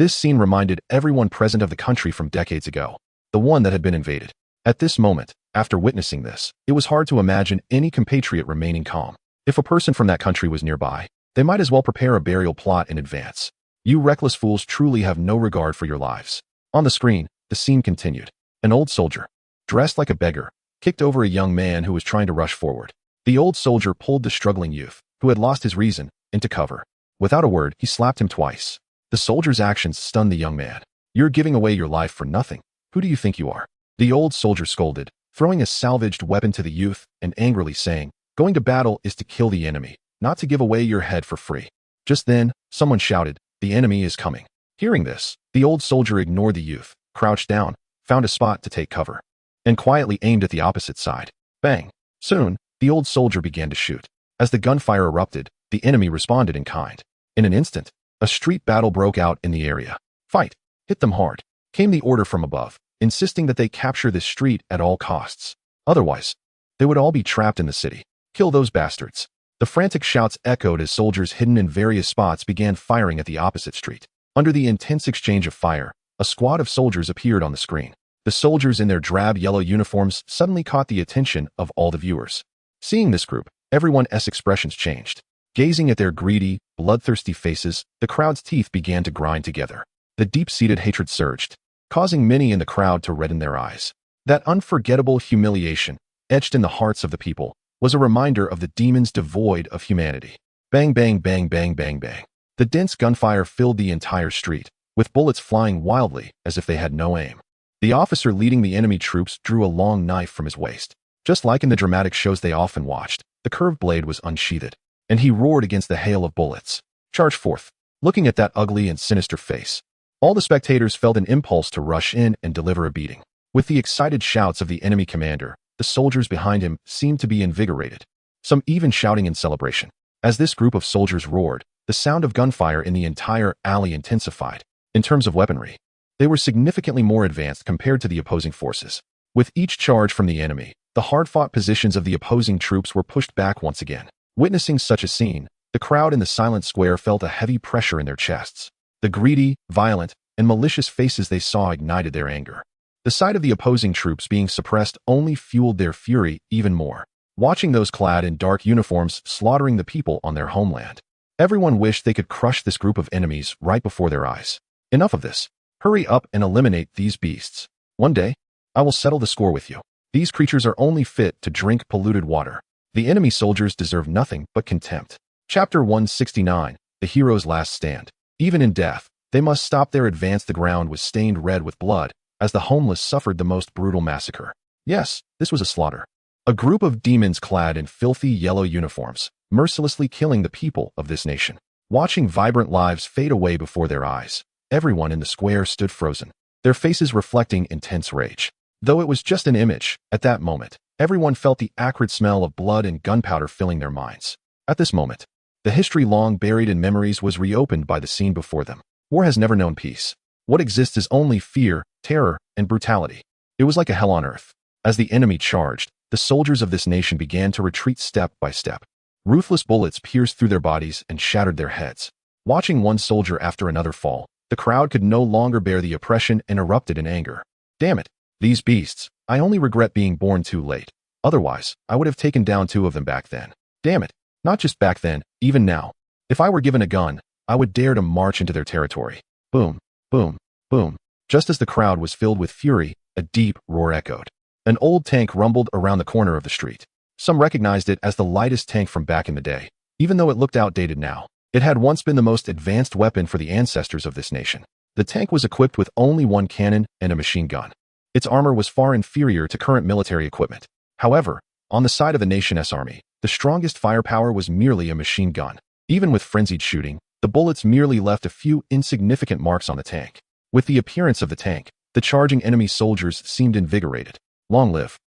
This scene reminded everyone present of the country from decades ago, the one that had been invaded. At this moment, after witnessing this, it was hard to imagine any compatriot remaining calm. If a person from that country was nearby, they might as well prepare a burial plot in advance. You reckless fools truly have no regard for your lives. On the screen, the scene continued. An old soldier, dressed like a beggar, kicked over a young man who was trying to rush forward. The old soldier pulled the struggling youth, who had lost his reason, into cover. Without a word, he slapped him twice. The soldier's actions stunned the young man. You're giving away your life for nothing. Who do you think you are? The old soldier scolded, throwing a salvaged weapon to the youth and angrily saying, going to battle is to kill the enemy, not to give away your head for free. Just then, someone shouted, the enemy is coming. Hearing this, the old soldier ignored the youth, crouched down, found a spot to take cover, and quietly aimed at the opposite side. Bang! Soon, the old soldier began to shoot. As the gunfire erupted, the enemy responded in kind. In an instant, a street battle broke out in the area. Fight! Hit them hard! Came the order from above, insisting that they capture this street at all costs. Otherwise, they would all be trapped in the city. Kill those bastards. The frantic shouts echoed as soldiers hidden in various spots began firing at the opposite street. Under the intense exchange of fire, a squad of soldiers appeared on the screen. The soldiers in their drab yellow uniforms suddenly caught the attention of all the viewers. Seeing this group, everyone's expressions changed. Gazing at their greedy, bloodthirsty faces, the crowd's teeth began to grind together. The deep-seated hatred surged, causing many in the crowd to redden their eyes. That unforgettable humiliation, etched in the hearts of the people, was a reminder of the demons devoid of humanity. Bang, bang, bang, bang, bang, bang. The dense gunfire filled the entire street, with bullets flying wildly as if they had no aim. The officer leading the enemy troops drew a long knife from his waist. Just like in the dramatic shows they often watched, the curved blade was unsheathed, and he roared against the hail of bullets. Charge forth. Looking at that ugly and sinister face, all the spectators felt an impulse to rush in and deliver a beating. With the excited shouts of the enemy commander, the soldiers behind him seemed to be invigorated, some even shouting in celebration. As this group of soldiers roared, the sound of gunfire in the entire alley intensified. In terms of weaponry, they were significantly more advanced compared to the opposing forces. With each charge from the enemy, the hard-fought positions of the opposing troops were pushed back once again. Witnessing such a scene, the crowd in the silent square felt a heavy pressure in their chests. The greedy, violent, and malicious faces they saw ignited their anger. The sight of the opposing troops being suppressed only fueled their fury even more. Watching those clad in dark uniforms slaughtering the people on their homeland, everyone wished they could crush this group of enemies right before their eyes. Enough of this. Hurry up and eliminate these beasts. One day, I will settle the score with you. These creatures are only fit to drink polluted water. The enemy soldiers deserve nothing but contempt. Chapter 169, The Hero's Last Stand. Even in death, they must stop their advance. The ground was stained red with blood, as the homeless suffered the most brutal massacre. Yes, this was a slaughter. A group of demons clad in filthy yellow uniforms, mercilessly killing the people of this nation. Watching vibrant lives fade away before their eyes, everyone in the square stood frozen, their faces reflecting intense rage. Though it was just an image, at that moment, everyone felt the acrid smell of blood and gunpowder filling their minds. At this moment, the history long buried in memories was reopened by the scene before them. War has never known peace. What exists is only fear, terror, and brutality. It was like a hell on earth. As the enemy charged, the soldiers of this nation began to retreat step by step. Ruthless bullets pierced through their bodies and shattered their heads. Watching one soldier after another fall, the crowd could no longer bear the oppression and erupted in anger. Damn it, these beasts, I only regret being born too late. Otherwise, I would have taken down 2 of them back then. Damn it, not just back then, even now. If I were given a gun, I would dare to march into their territory. Boom, boom, boom. Just as the crowd was filled with fury, a deep roar echoed. An old tank rumbled around the corner of the street. Some recognized it as the lightest tank from back in the day. Even though it looked outdated now, it had once been the most advanced weapon for the ancestors of this nation. The tank was equipped with only 1 cannon and a machine gun. Its armor was far inferior to current military equipment. However, on the side of the nation's army, the strongest firepower was merely a machine gun. Even with frenzied shooting, the bullets merely left a few insignificant marks on the tank. With the appearance of the tank, the charging enemy soldiers seemed invigorated. Long live.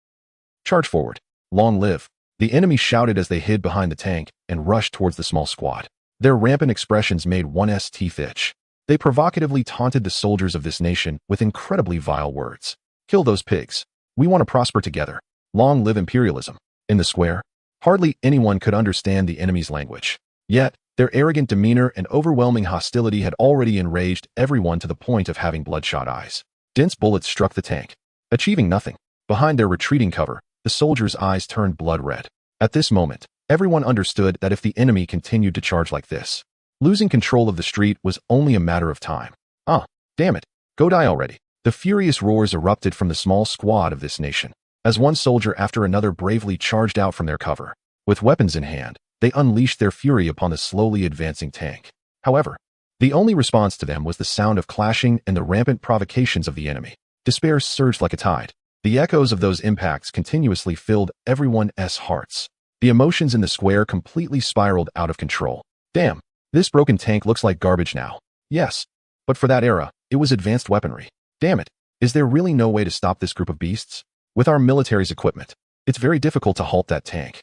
Charge forward. Long live. The enemy shouted as they hid behind the tank and rushed towards the small squad. Their rampant expressions made one's teeth itch. They provocatively taunted the soldiers of this nation with incredibly vile words. Kill those pigs. We want to prosper together. Long live imperialism. In the square, hardly anyone could understand the enemy's language. Yet, Their arrogant demeanor and overwhelming hostility had already enraged everyone to the point of having bloodshot eyes. Dense bullets struck the tank, achieving nothing. Behind their retreating cover, the soldiers' eyes turned blood red. At this moment, everyone understood that if the enemy continued to charge like this, losing control of the street was only a matter of time. Ah, damn it, go die already. The furious roars erupted from the small squad of this nation, as one soldier after another bravely charged out from their cover. With weapons in hand, they unleashed their fury upon the slowly advancing tank. However, the only response to them was the sound of clashing and the rampant provocations of the enemy. Despair surged like a tide. The echoes of those impacts continuously filled everyone's hearts. The emotions in the square completely spiraled out of control. Damn, this broken tank looks like garbage now. Yes, but for that era, it was advanced weaponry. Damn it, is there really no way to stop this group of beasts? With our military's equipment, it's very difficult to halt that tank.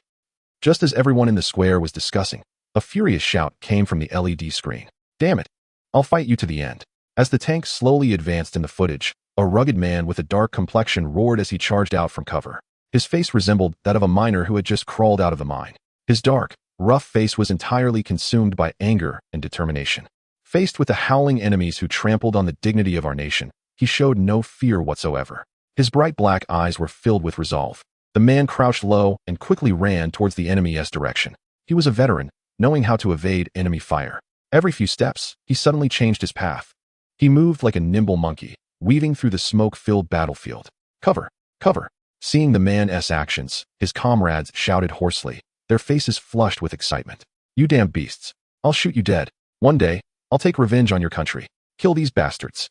Just as everyone in the square was discussing, a furious shout came from the LED screen. Damn it, I'll fight you to the end. As the tank slowly advanced in the footage, a rugged man with a dark complexion roared as he charged out from cover. His face resembled that of a miner who had just crawled out of the mine. His dark, rough face was entirely consumed by anger and determination. Faced with the howling enemies who trampled on the dignity of our nation, he showed no fear whatsoever. His bright black eyes were filled with resolve. The man crouched low and quickly ran towards the enemy's direction. He was a veteran, knowing how to evade enemy fire. Every few steps, he suddenly changed his path. He moved like a nimble monkey, weaving through the smoke-filled battlefield. Cover! Cover! Seeing the man's actions, his comrades shouted hoarsely, their faces flushed with excitement. You damn beasts! I'll shoot you dead. One day, I'll take revenge on your country. Kill these bastards.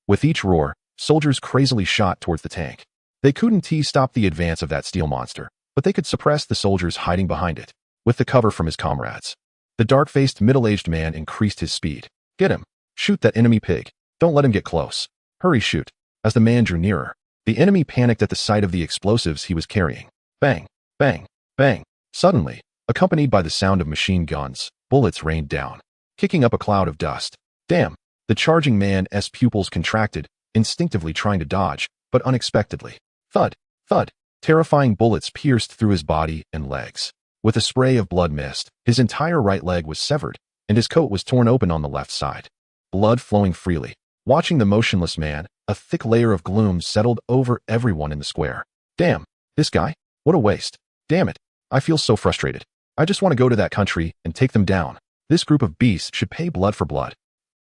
With each roar, soldiers crazily shot towards the tank. They couldn't stop the advance of that steel monster, but they could suppress the soldiers hiding behind it, with the cover from his comrades. The dark-faced middle-aged man increased his speed. Get him! Shoot that enemy pig! Don't let him get close. Hurry, shoot! As the man drew nearer, the enemy panicked at the sight of the explosives he was carrying. Bang! Bang! Bang! Suddenly, accompanied by the sound of machine guns, bullets rained down, kicking up a cloud of dust. Damn! The charging man's pupils contracted, instinctively trying to dodge, but unexpectedly. Thud! Thud! Terrifying bullets pierced through his body and legs. With a spray of blood mist, his entire right leg was severed, and his coat was torn open on the left side. Blood flowing freely. Watching the motionless man, a thick layer of gloom settled over everyone in the square. Damn, this guy? What a waste. Damn it, I feel so frustrated. I just want to go to that country and take them down. This group of beasts should pay blood for blood.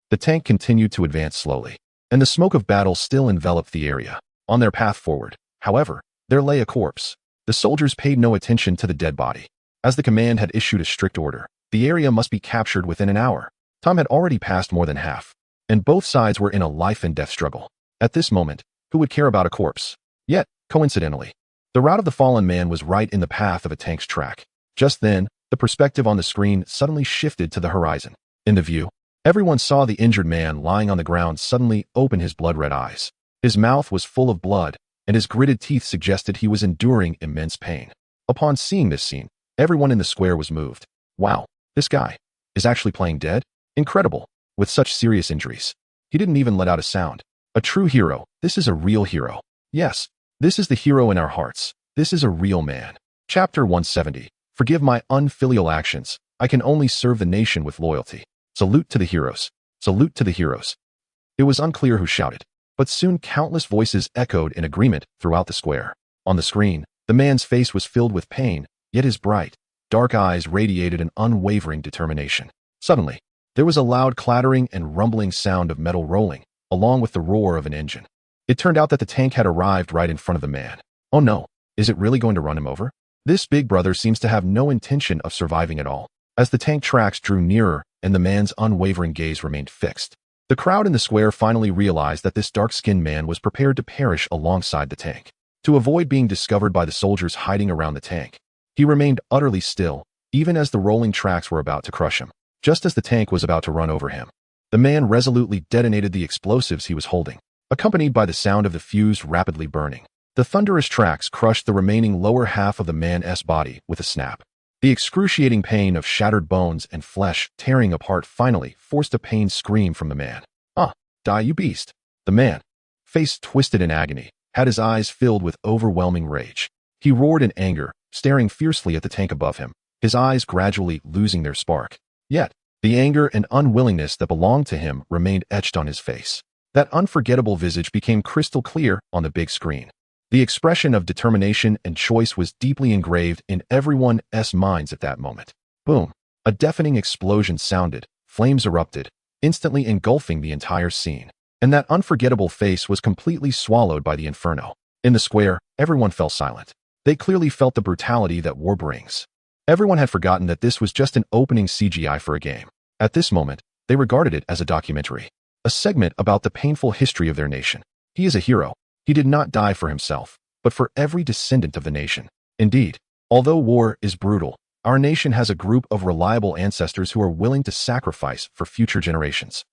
The tank continued to advance slowly, and the smoke of battle still enveloped the area. On their path forward, however, there lay a corpse. The soldiers paid no attention to the dead body. As the command had issued a strict order, the area must be captured within an hour. Time had already passed more than half, and both sides were in a life-and-death struggle. At this moment, who would care about a corpse? Yet, coincidentally, the route of the fallen man was right in the path of a tank's track. Just then, the perspective on the screen suddenly shifted to the horizon. In the view, everyone saw the injured man lying on the ground suddenly open his blood-red eyes. His mouth was full of blood, and his gritted teeth suggested he was enduring immense pain. Upon seeing this scene, everyone in the square was moved. Wow, this guy is actually playing dead? Incredible, with such serious injuries. He didn't even let out a sound. A true hero, this is a real hero. Yes, this is the hero in our hearts. This is a real man. Chapter 170. Forgive my unfilial actions. I can only serve the nation with loyalty. Salute to the heroes. Salute to the heroes. It was unclear who shouted, but soon countless voices echoed in agreement throughout the square. On the screen, the man's face was filled with pain, yet his bright, dark eyes radiated an unwavering determination. Suddenly, there was a loud clattering and rumbling sound of metal rolling, along with the roar of an engine. It turned out that the tank had arrived right in front of the man. Oh no, is it really going to run him over? This big brother seems to have no intention of surviving at all. As the tank tracks drew nearer and the man's unwavering gaze remained fixed, the crowd in the square finally realized that this dark-skinned man was prepared to perish alongside the tank. To avoid being discovered by the soldiers hiding around the tank, he remained utterly still, even as the rolling tracks were about to crush him. Just as the tank was about to run over him, the man resolutely detonated the explosives he was holding, accompanied by the sound of the fuse rapidly burning. The thunderous tracks crushed the remaining lower half of the man's body with a snap. The excruciating pain of shattered bones and flesh tearing apart finally forced a pained scream from the man. Ah, die you beast! The man, face twisted in agony, had his eyes filled with overwhelming rage. He roared in anger, staring fiercely at the tank above him, his eyes gradually losing their spark. Yet, the anger and unwillingness that belonged to him remained etched on his face. That unforgettable visage became crystal clear on the big screen. The expression of determination and choice was deeply engraved in everyone's minds at that moment. Boom! A deafening explosion sounded, flames erupted, instantly engulfing the entire scene. And that unforgettable face was completely swallowed by the inferno. In the square, everyone fell silent. They clearly felt the brutality that war brings. Everyone had forgotten that this was just an opening CGI for a game. At this moment, they regarded it as a documentary, a segment about the painful history of their nation. He is a hero. He did not die for himself, but for every descendant of the nation. Indeed, although war is brutal, our nation has a group of reliable ancestors who are willing to sacrifice for future generations.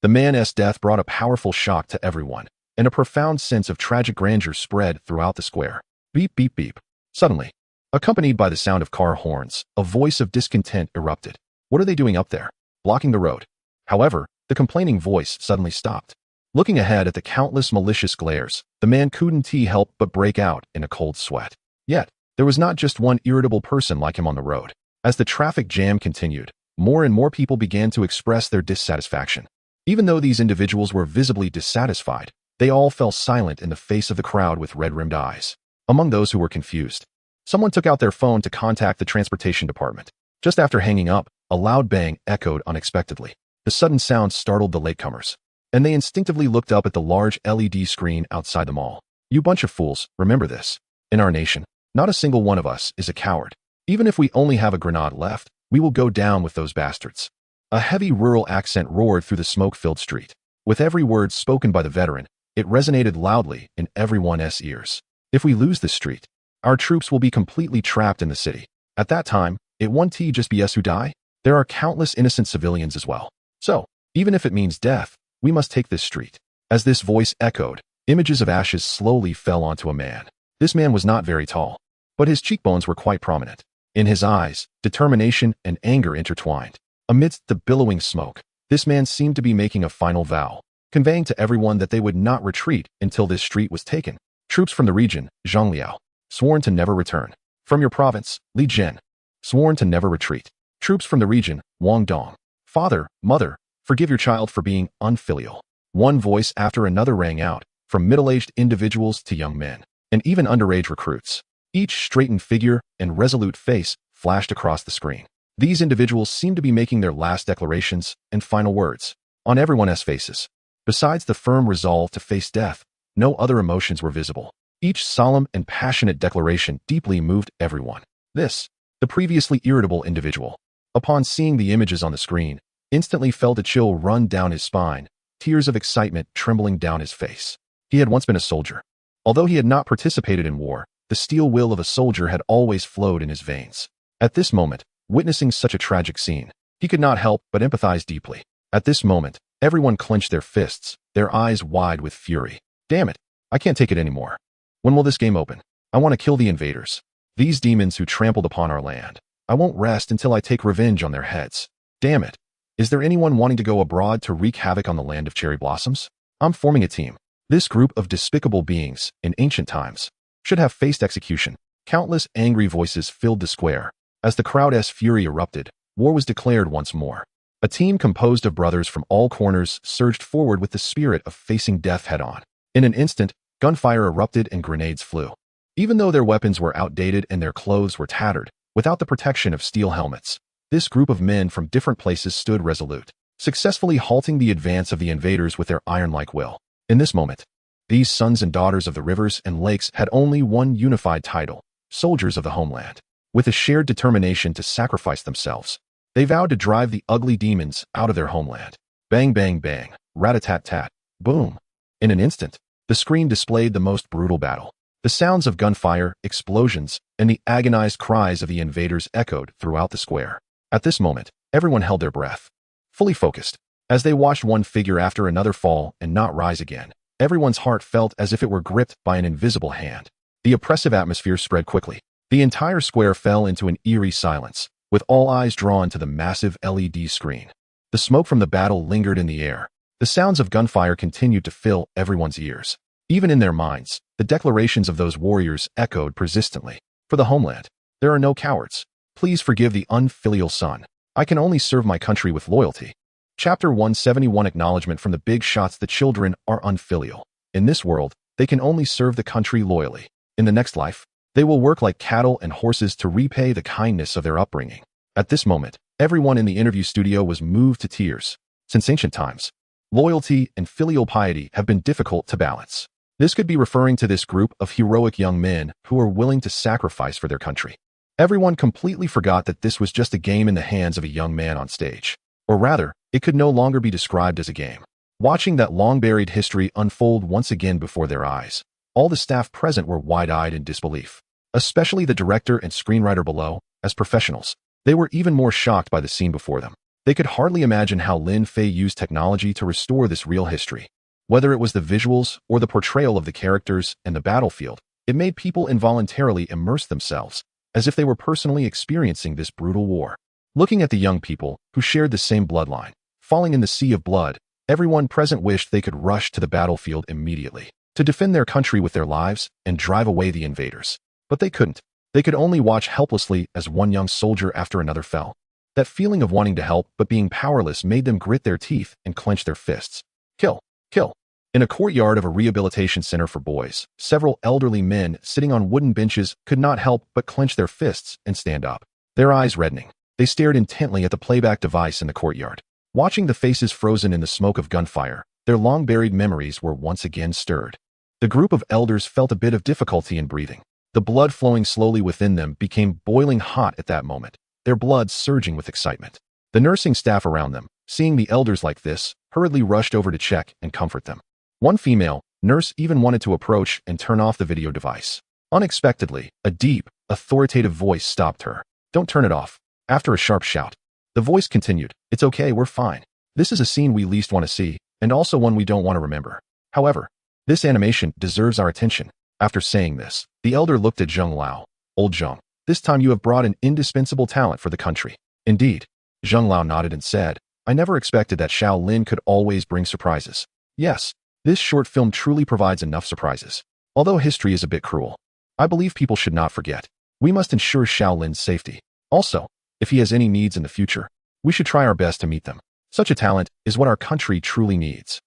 The man's death brought a powerful shock to everyone, and a profound sense of tragic grandeur spread throughout the square. Beep, beep, beep. Suddenly, accompanied by the sound of car horns, a voice of discontent erupted. What are they doing up there? Blocking the road. However, the complaining voice suddenly stopped. Looking ahead at the countless malicious glares, the man couldn't help but break out in a cold sweat. Yet, there was not just one irritable person like him on the road. As the traffic jam continued, more and more people began to express their dissatisfaction. Even though these individuals were visibly dissatisfied, they all fell silent in the face of the crowd with red-rimmed eyes. Among those who were confused, someone took out their phone to contact the transportation department. Just after hanging up, a loud bang echoed unexpectedly. The sudden sound startled the latecomers, and they instinctively looked up at the large LED screen outside the mall. You bunch of fools, remember this. In our nation, not a single one of us is a coward. Even if we only have a grenade left, we will go down with those bastards. A heavy rural accent roared through the smoke-filled street. With every word spoken by the veteran, it resonated loudly in everyone's ears. If we lose this street, our troops will be completely trapped in the city. At that time, it won't just be us who die. There are countless innocent civilians as well. So, even if it means death, we must take this street. As this voice echoed, images of ashes slowly fell onto a man. This man was not very tall, but his cheekbones were quite prominent. In his eyes, determination and anger intertwined. Amidst the billowing smoke, this man seemed to be making a final vow, conveying to everyone that they would not retreat until this street was taken. Troops from the region, Zhongliao, sworn to never return. From your province, Li Jin, sworn to never retreat. Troops from the region, Wang Dong, father, mother, forgive your child for being unfilial. One voice after another rang out, from middle-aged individuals to young men, and even underage recruits. Each straightened figure and resolute face flashed across the screen. These individuals seemed to be making their last declarations and final words on everyone's faces. Besides the firm resolve to face death, no other emotions were visible. Each solemn and passionate declaration deeply moved everyone. The previously irritable individual, upon seeing the images on the screen, instantly felt a chill run down his spine, tears of excitement trembling down his face. He had once been a soldier. Although he had not participated in war, the steel will of a soldier had always flowed in his veins. At this moment, witnessing such a tragic scene, he could not help but empathize deeply. At this moment, everyone clenched their fists, their eyes wide with fury. Damn it, I can't take it anymore. When will this game open? I want to kill the invaders. These demons who trampled upon our land. I won't rest until I take revenge on their heads. Damn it. Is there anyone wanting to go abroad to wreak havoc on the land of cherry blossoms? I'm forming a team. This group of despicable beings, in ancient times, should have faced execution. Countless angry voices filled the square. As the crowd's fury erupted, war was declared once more. A team composed of brothers from all corners surged forward with the spirit of facing death head-on. In an instant, gunfire erupted and grenades flew. Even though their weapons were outdated and their clothes were tattered, without the protection of steel helmets, this group of men from different places stood resolute, successfully halting the advance of the invaders with their iron-like will. In this moment, these sons and daughters of the rivers and lakes had only one unified title, soldiers of the homeland. With a shared determination to sacrifice themselves, they vowed to drive the ugly demons out of their homeland. Bang, bang, bang, rat-a-tat-tat, boom. In an instant, the screen displayed the most brutal battle. The sounds of gunfire, explosions, and the agonized cries of the invaders echoed throughout the square. At this moment, everyone held their breath, fully focused. As they watched one figure after another fall and not rise again, everyone's heart felt as if it were gripped by an invisible hand. The oppressive atmosphere spread quickly. The entire square fell into an eerie silence, with all eyes drawn to the massive LED screen. The smoke from the battle lingered in the air. The sounds of gunfire continued to fill everyone's ears. Even in their minds, the declarations of those warriors echoed persistently. For the homeland, there are no cowards. Please forgive the unfilial son. I can only serve my country with loyalty. Chapter 171 Acknowledgement from the big shots. The children are unfilial. In this world, they can only serve the country loyally. In the next life, they will work like cattle and horses to repay the kindness of their upbringing. At this moment, everyone in the interview studio was moved to tears. Since ancient times, loyalty and filial piety have been difficult to balance. This could be referring to this group of heroic young men who are willing to sacrifice for their country. Everyone completely forgot that this was just a game in the hands of a young man on stage. Or rather, it could no longer be described as a game. Watching that long-buried history unfold once again before their eyes, all the staff present were wide-eyed in disbelief. Especially the director and screenwriter below, as professionals. They were even more shocked by the scene before them. They could hardly imagine how Lin Fei used technology to restore this real history. Whether it was the visuals or the portrayal of the characters and the battlefield, it made people involuntarily immerse themselves, as if they were personally experiencing this brutal war. Looking at the young people, who shared the same bloodline, falling in the sea of blood, everyone present wished they could rush to the battlefield immediately, to defend their country with their lives and drive away the invaders. But they couldn't. They could only watch helplessly as one young soldier after another fell. That feeling of wanting to help but being powerless made them grit their teeth and clench their fists. Kill! Kill! In a courtyard of a rehabilitation center for boys, several elderly men sitting on wooden benches could not help but clench their fists and stand up. Their eyes reddening, they stared intently at the playback device in the courtyard. Watching the faces frozen in the smoke of gunfire, their long-buried memories were once again stirred. The group of elders felt a bit of difficulty in breathing. The blood flowing slowly within them became boiling hot at that moment, their blood surging with excitement. The nursing staff around them, seeing the elders like this, hurriedly rushed over to check and comfort them. One female nurse even wanted to approach and turn off the video device. Unexpectedly, a deep, authoritative voice stopped her. "Don't turn it off." After a sharp shout, the voice continued, "It's okay, we're fine. This is a scene we least want to see, and also one we don't want to remember. However, this animation deserves our attention." After saying this, the elder looked at Zheng Lao. "Old Zheng, this time you have brought an indispensable talent for the country." "Indeed." Zheng Lao nodded and said, "I never expected that Shaolin could always bring surprises. Yes, this short film truly provides enough surprises. Although history is a bit cruel, I believe people should not forget. We must ensure Shaolin's safety. Also, if he has any needs in the future, we should try our best to meet them. Such a talent is what our country truly needs."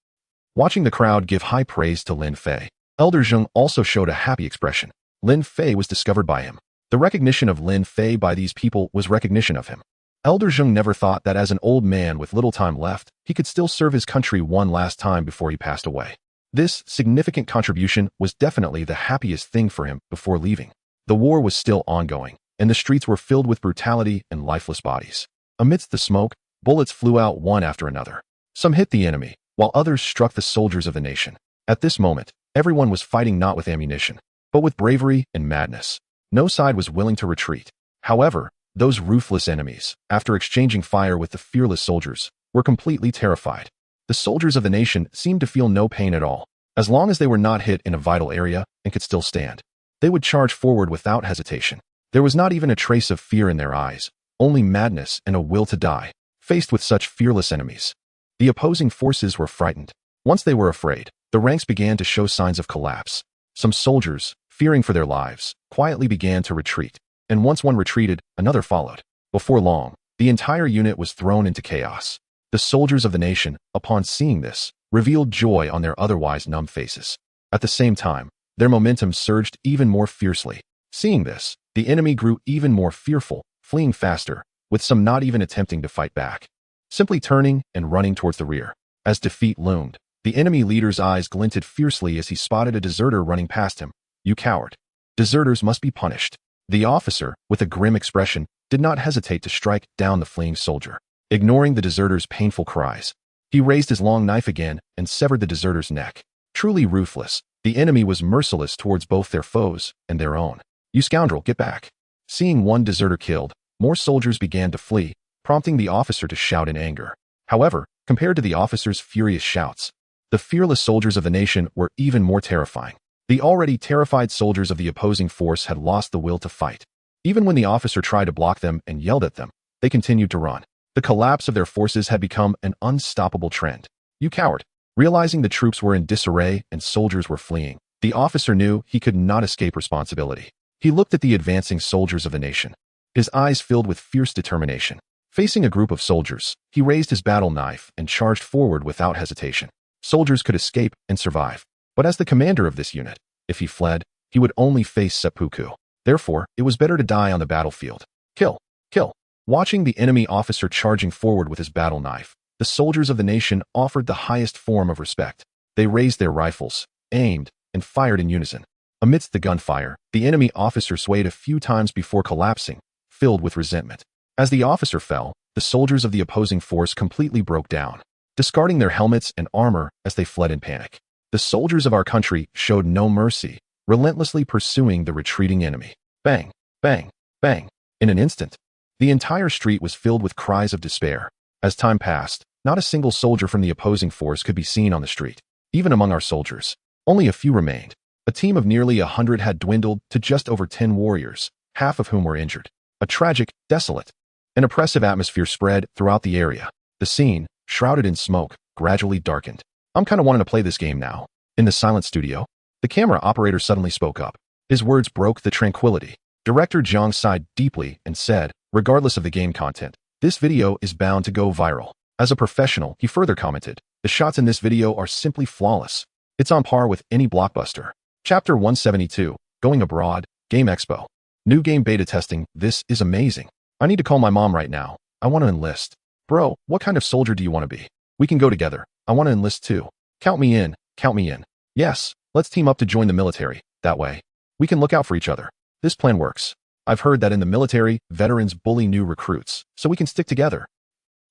Watching the crowd give high praise to Lin Fei, Elder Zheng also showed a happy expression. Lin Fei was discovered by him. The recognition of Lin Fei by these people was recognition of him. Elder Zheng never thought that as an old man with little time left, he could still serve his country one last time before he passed away. This significant contribution was definitely the happiest thing for him before leaving. The war was still ongoing, and the streets were filled with brutality and lifeless bodies. Amidst the smoke, bullets flew out one after another. Some hit the enemy, while others struck the soldiers of the nation. At this moment, everyone was fighting not with ammunition, but with bravery and madness. No side was willing to retreat. However, those ruthless enemies, after exchanging fire with the fearless soldiers, were completely terrified. The soldiers of the nation seemed to feel no pain at all. As long as they were not hit in a vital area and could still stand, they would charge forward without hesitation. There was not even a trace of fear in their eyes, only madness and a will to die. Faced with such fearless enemies, the opposing forces were frightened. Once they were afraid, the ranks began to show signs of collapse. Some soldiers, fearing for their lives, quietly began to retreat. And once one retreated, another followed. Before long, the entire unit was thrown into chaos. The soldiers of the nation, upon seeing this, revealed joy on their otherwise numb faces. At the same time, their momentum surged even more fiercely. Seeing this, the enemy grew even more fearful, fleeing faster, with some not even attempting to fight back, simply turning and running towards the rear. As defeat loomed, the enemy leader's eyes glinted fiercely as he spotted a deserter running past him. "You coward. Deserters must be punished." The officer, with a grim expression, did not hesitate to strike down the fleeing soldier. Ignoring the deserter's painful cries, he raised his long knife again and severed the deserter's neck. Truly ruthless, the enemy was merciless towards both their foes and their own. "You scoundrel, get back." Seeing one deserter killed, more soldiers began to flee, prompting the officer to shout in anger. However, compared to the officer's furious shouts, the fearless soldiers of the nation were even more terrifying. The already terrified soldiers of the opposing force had lost the will to fight. Even when the officer tried to block them and yelled at them, they continued to run. The collapse of their forces had become an unstoppable trend. "You coward." Realizing the troops were in disarray and soldiers were fleeing, the officer knew he could not escape responsibility. He looked at the advancing soldiers of the nation. His eyes filled with fierce determination. Facing a group of soldiers, he raised his battle knife and charged forward without hesitation. Soldiers could escape and survive, but as the commander of this unit, if he fled, he would only face seppuku. Therefore, it was better to die on the battlefield. Kill, kill. Watching the enemy officer charging forward with his battle knife, the soldiers of the nation offered the highest form of respect. They raised their rifles, aimed, and fired in unison. Amidst the gunfire, the enemy officer swayed a few times before collapsing, filled with resentment. As the officer fell, the soldiers of the opposing force completely broke down, discarding their helmets and armor as they fled in panic. The soldiers of our country showed no mercy, relentlessly pursuing the retreating enemy. Bang, bang, bang. In an instant, the entire street was filled with cries of despair. As time passed, not a single soldier from the opposing force could be seen on the street. Even among our soldiers, only a few remained. A team of nearly 100 had dwindled to just over 10 warriors, half of whom were injured. A tragic, desolate, and oppressive atmosphere spread throughout the area. The scene, shrouded in smoke, gradually darkened. I'm kinda wanting to play this game now. In the silent studio, the camera operator suddenly spoke up. His words broke the tranquility. Director Jiang sighed deeply and said, regardless of the game content, this video is bound to go viral. As a professional, he further commented, the shots in this video are simply flawless. It's on par with any blockbuster. Chapter 172, Going Abroad, Game Expo. New game beta testing, this is amazing. I need to call my mom right now. I want to enlist. Bro, what kind of soldier do you want to be? We can go together. I want to enlist too. Count me in, count me in. Yes, let's team up to join the military. That way, we can look out for each other. This plan works. I've heard that in the military, veterans bully new recruits, so we can stick together.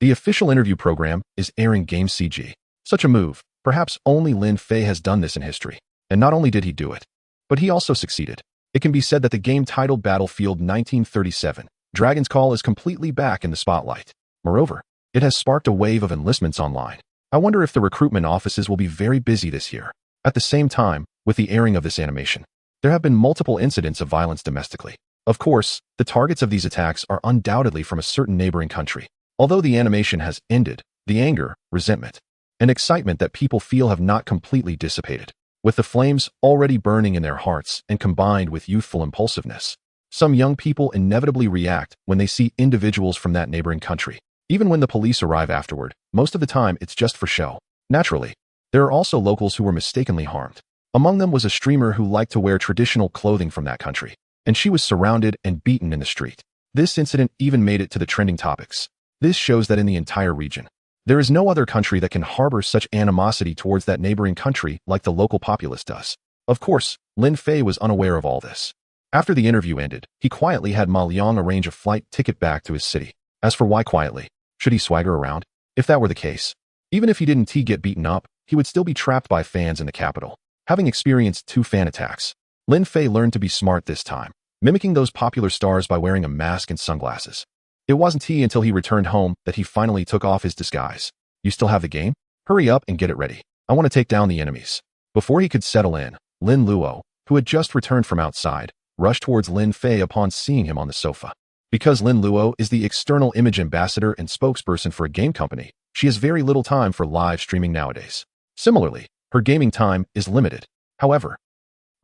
The official interview program is airing Game CG. Such a move. Perhaps only Lin Fei has done this in history. And not only did he do it, but he also succeeded. It can be said that the game titled Battlefield 1937, Dragon's Call is completely back in the spotlight. Moreover, it has sparked a wave of enlistments online. I wonder if the recruitment offices will be very busy this year. At the same time, with the airing of this animation, there have been multiple incidents of violence domestically. Of course, the targets of these attacks are undoubtedly from a certain neighboring country. Although the animation has ended, the anger, resentment, and excitement that people feel have not completely dissipated. With the flames already burning in their hearts and combined with youthful impulsiveness, some young people inevitably react when they see individuals from that neighboring country. Even when the police arrive afterward, most of the time it's just for show. Naturally, there are also locals who were mistakenly harmed. Among them was a streamer who liked to wear traditional clothing from that country, and she was surrounded and beaten in the street. This incident even made it to the trending topics. This shows that in the entire region, there is no other country that can harbor such animosity towards that neighboring country like the local populace does. Of course, Lin Fei was unaware of all this. After the interview ended, he quietly had Ma Liang arrange a flight ticket back to his city. As for why quietly, should he swagger around? If that were the case, even if he didn't get beaten up, he would still be trapped by fans in the capital. Having experienced 2 fan attacks, Lin Fei learned to be smart this time, mimicking those popular stars by wearing a mask and sunglasses. It wasn't until he returned home that he finally took off his disguise. You still have the game? Hurry up and get it ready. I want to take down the enemies. Before he could settle in, Lin Luo, who had just returned from outside, rushed towards Lin Fei upon seeing him on the sofa. Because Lin Luo is the external image ambassador and spokesperson for a game company, she has very little time for live streaming nowadays. Similarly, her gaming time is limited. However,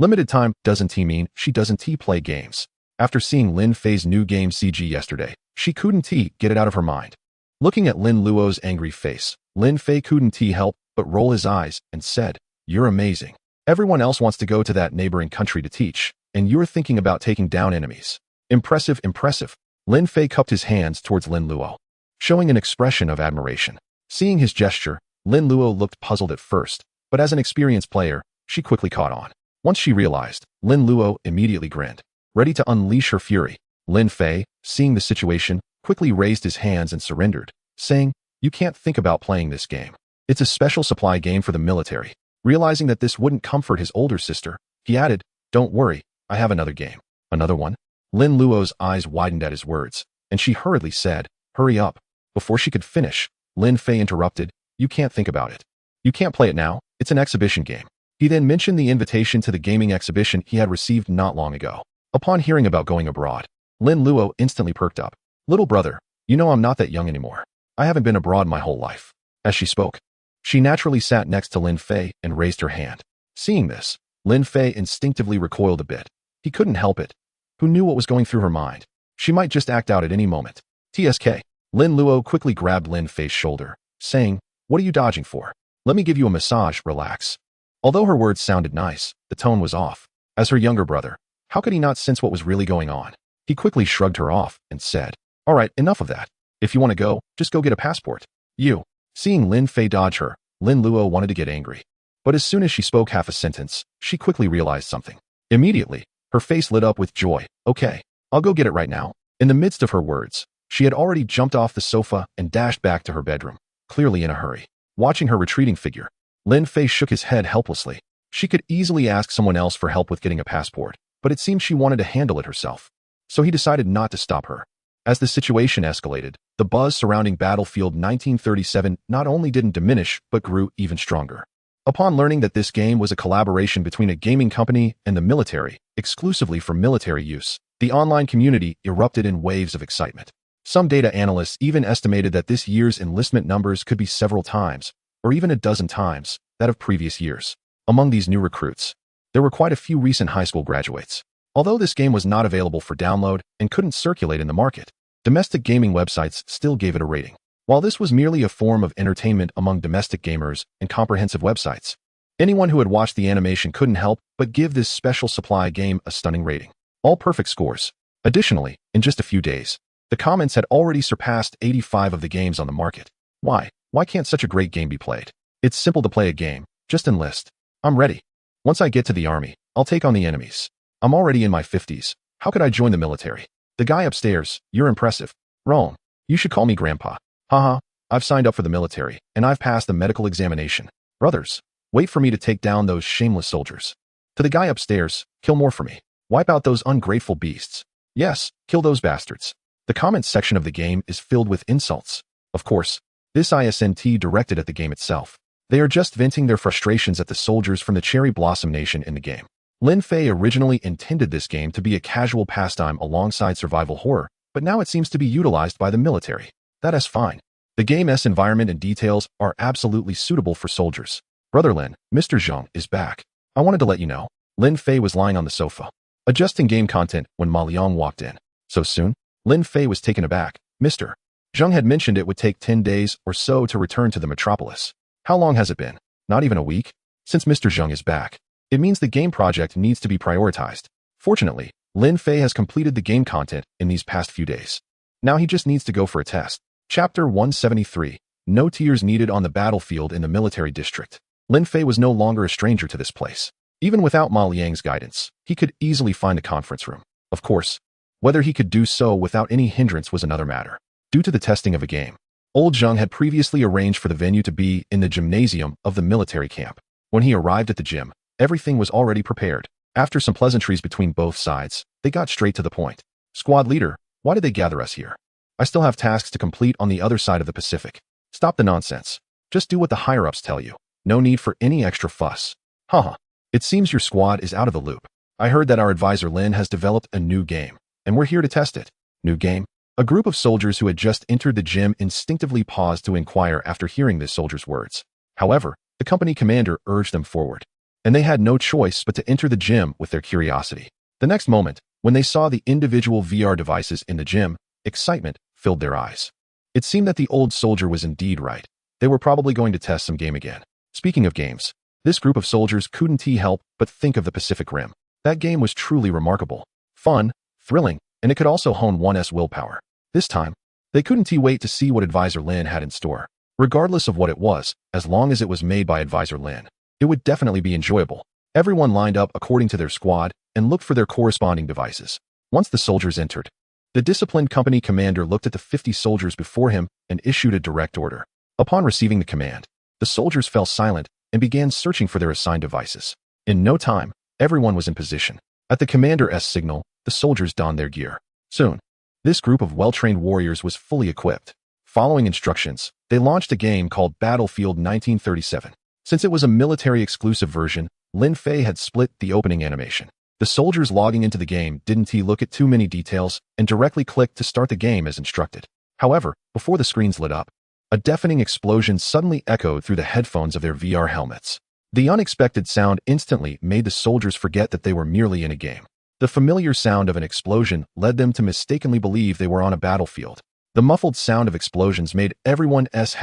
limited time doesn't mean she doesn't play games. After seeing Lin Fei's new game CG yesterday, she couldn't get it out of her mind. Looking at Lin Luo's angry face, Lin Fei couldn't help but roll his eyes and said, "You're amazing. Everyone else wants to go to that neighboring country to teach, and you're thinking about taking down enemies. Impressive, impressive." Lin Fei cupped his hands towards Lin Luo, showing an expression of admiration. Seeing his gesture, Lin Luo looked puzzled at first, but as an experienced player, she quickly caught on. Once she realized, Lin Luo immediately grinned, ready to unleash her fury. Lin Fei, seeing the situation, quickly raised his hands and surrendered, saying, "You can't think about playing this game. It's a special supply game for the military." Realizing that this wouldn't comfort his older sister, he added, "Don't worry, I have another game." "Another one?" Lin Luo's eyes widened at his words, and she hurriedly said, "Hurry up." Before she could finish, Lin Fei interrupted, "You can't think about it. You can't play it now. It's an exhibition game." He then mentioned the invitation to the gaming exhibition he had received not long ago. Upon hearing about going abroad, Lin Luo instantly perked up. "Little brother, you know I'm not that young anymore. I haven't been abroad my whole life." As she spoke, she naturally sat next to Lin Fei and raised her hand. Seeing this, Lin Fei instinctively recoiled a bit. He couldn't help it. Who knew what was going through her mind? She might just act out at any moment. TSK. Lin Luo quickly grabbed Lin Fei's shoulder, saying, "What are you dodging for? Let me give you a massage, relax." Although her words sounded nice, the tone was off. As her younger brother, how could he not sense what was really going on? He quickly shrugged her off and said, "All right, enough of that. If you want to go, just go get a passport." You. Seeing Lin Fei dodge her, Lin Luo wanted to get angry. But as soon as she spoke half a sentence, she quickly realized something. Immediately, her face lit up with joy. "Okay, I'll go get it right now." In the midst of her words, she had already jumped off the sofa and dashed back to her bedroom, clearly in a hurry. Watching her retreating figure, Lin Fei shook his head helplessly. She could easily ask someone else for help with getting a passport, but it seemed she wanted to handle it herself. So he decided not to stop her. As the situation escalated, the buzz surrounding Battlefield 1937 not only didn't diminish, but grew even stronger. Upon learning that this game was a collaboration between a gaming company and the military, exclusively for military use, the online community erupted in waves of excitement. Some data analysts even estimated that this year's enlistment numbers could be several times, or even a dozen times, that of previous years. Among these new recruits, there were quite a few recent high school graduates. Although this game was not available for download and couldn't circulate in the market, domestic gaming websites still gave it a rating. While this was merely a form of entertainment among domestic gamers and comprehensive websites, anyone who had watched the animation couldn't help but give this special supply game a stunning rating. All perfect scores. Additionally, in just a few days, the comments had already surpassed 85 of the games on the market. Why? Why can't such a great game be played? It's simple to play a game. Just enlist. I'm ready. Once I get to the army, I'll take on the enemies. I'm already in my 50s. How could I join the military? The guy upstairs, you're impressive. Rome, you should call me Grandpa. Haha, I've signed up for the military, and I've passed the medical examination. Brothers, wait for me to take down those shameless soldiers. To the guy upstairs, kill more for me. Wipe out those ungrateful beasts. Yes, kill those bastards. The comments section of the game is filled with insults. Of course, this isn't directed at the game itself. They are just venting their frustrations at the soldiers from the Cherry Blossom Nation in the game. Lin Fei originally intended this game to be a casual pastime alongside survival horror, but now it seems to be utilized by the military. That is fine. The game's environment and details are absolutely suitable for soldiers. Brother Lin, Mr. Zhang is back. I wanted to let you know. Lin Fei was lying on the sofa, adjusting game content when Ma Liang walked in. So soon? Lin Fei was taken aback. Mr. Zhang had mentioned it would take 10 days or so to return to the metropolis. How long has it been? Not even a week? Since Mr. Zhang is back, it means the game project needs to be prioritized. Fortunately, Lin Fei has completed the game content in these past few days. Now he just needs to go for a test. Chapter 173. No tears needed on the battlefield in the military district. Lin Fei was no longer a stranger to this place. Even without Ma Liang's guidance, he could easily find a conference room. Of course, whether he could do so without any hindrance was another matter. Due to the testing of a game, Old Zhang had previously arranged for the venue to be in the gymnasium of the military camp. When he arrived at the gym, everything was already prepared. After some pleasantries between both sides, they got straight to the point. Squad leader, why did they gather us here? I still have tasks to complete on the other side of the Pacific. Stop the nonsense. Just do what the higher-ups tell you. No need for any extra fuss. Haha. It seems your squad is out of the loop. I heard that our advisor Lin has developed a new game, and we're here to test it. New game? A group of soldiers who had just entered the gym instinctively paused to inquire after hearing this soldier's words. However, the company commander urged them forward, and they had no choice but to enter the gym with their curiosity. The next moment, when they saw the individual VR devices in the gym, excitement filled their eyes. It seemed that the old soldier was indeed right. They were probably going to test some game again. Speaking of games, this group of soldiers couldn't help but think of the Pacific Rim. That game was truly remarkable, fun, thrilling, and it could also hone one's willpower. This time, they couldn't wait to see what Advisor Lin had in store. Regardless of what it was, as long as it was made by Advisor Lin, it would definitely be enjoyable. Everyone lined up according to their squad and looked for their corresponding devices. Once the soldiers entered, the disciplined company commander looked at the 50 soldiers before him and issued a direct order. Upon receiving the command, the soldiers fell silent and began searching for their assigned devices. In no time, everyone was in position. At the commander's signal, the soldiers donned their gear. Soon, this group of well-trained warriors was fully equipped. Following instructions, they launched a game called Battlefield 1937. Since it was a military-exclusive version, Lin Fei had split the opening animation. The soldiers logging into the game didn't look at too many details and directly clicked to start the game as instructed. However, before the screens lit up, a deafening explosion suddenly echoed through the headphones of their VR helmets. The unexpected sound instantly made the soldiers forget that they were merely in a game. The familiar sound of an explosion led them to mistakenly believe they were on a battlefield. The muffled sound of explosions made everyone's head